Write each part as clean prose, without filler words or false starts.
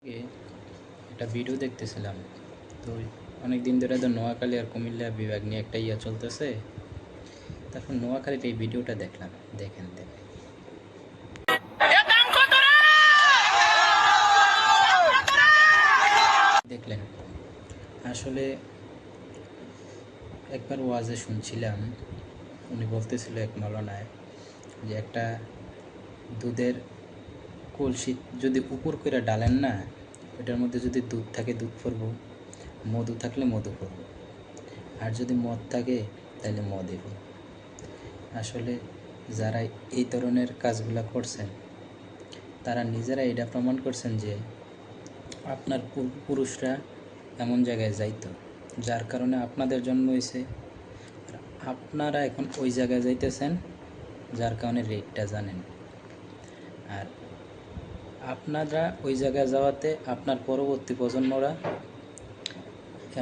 আগে একটা ভিডিও দেখতেছিলাম। তো অনেক দিন ধরে তো নোয়াখালী আর কুমিল্লা বিভাগ নিয়ে একটা চলতেছে। তারপর নোয়াখালীর এই ভিডিওটা দেখলাম। দেখেন দেখলেন, আসলে একবার ওয়াজে শুনছিলাম, উনি বলতেছিল এক মৌলানায় যে একটা দুধের কলসি যদি উপর করে ডালেন না, ওটার মধ্যে যদি দুধ থাকে দুধ পড়বো, মধু থাকলে মধু পড়বো, আর যদি মদ থাকে তাহলে মদই পড়বো। আসলে যারা এই ধরনের কাজগুলো করছেন তারা নিজেরা এটা প্রমাণ করছেন যে আপনার পূর্বপুরুষরা এমন জায়গায় যাইতো, যার কারণে আপনাদের জন্ম হয়েছে, আর আপনারা এখন ওই জায়গায় যাইতেছেন, যার কারণে রেটটা জানেন। আর আপনারা ওই জায়গায় যাওয়াতে আপনার পরবর্তী প্রজন্মরা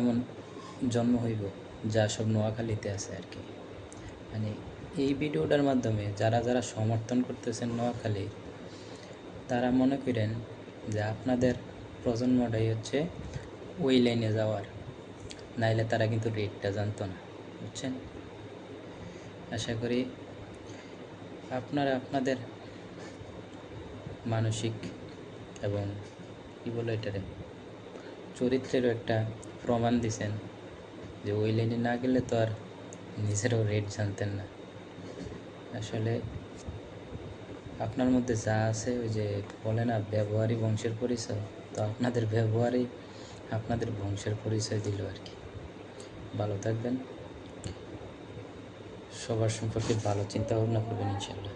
এমন জন্ম হইব, যা সব নোয়াখালীতে আছে আর কি। মানে এই ভিডিওটার মাধ্যমে যারা যারা সমর্থন করতেছেন নোয়াখালীর, তারা মনে করেন যে আপনাদের প্রজন্মটাই হচ্ছে ওই লাইনে যাওয়ার, নাইলে তারা কিন্তু রেটটা জানতো না, বুঝছেন? আশা করি আপনারা আপনাদের মানসিক এবং কী বলো এটারে চরিত্রেরও একটা প্রমাণ দিছেন যে ওই লাইনে না গেলে তো আর নিজেরও রেট জানতেন না। আসলে আপনার মধ্যে যা আছে, ওই যে বলে না ব্যবহারই বংশের পরিচয়, তো আপনাদের ব্যবহারই আপনাদের বংশের পরিচয় দিল আর কি। ভালো থাকবেন, সবার সম্পর্কে ভালো চিন্তা ভাবনা করবেন ইনশাল্লাহ।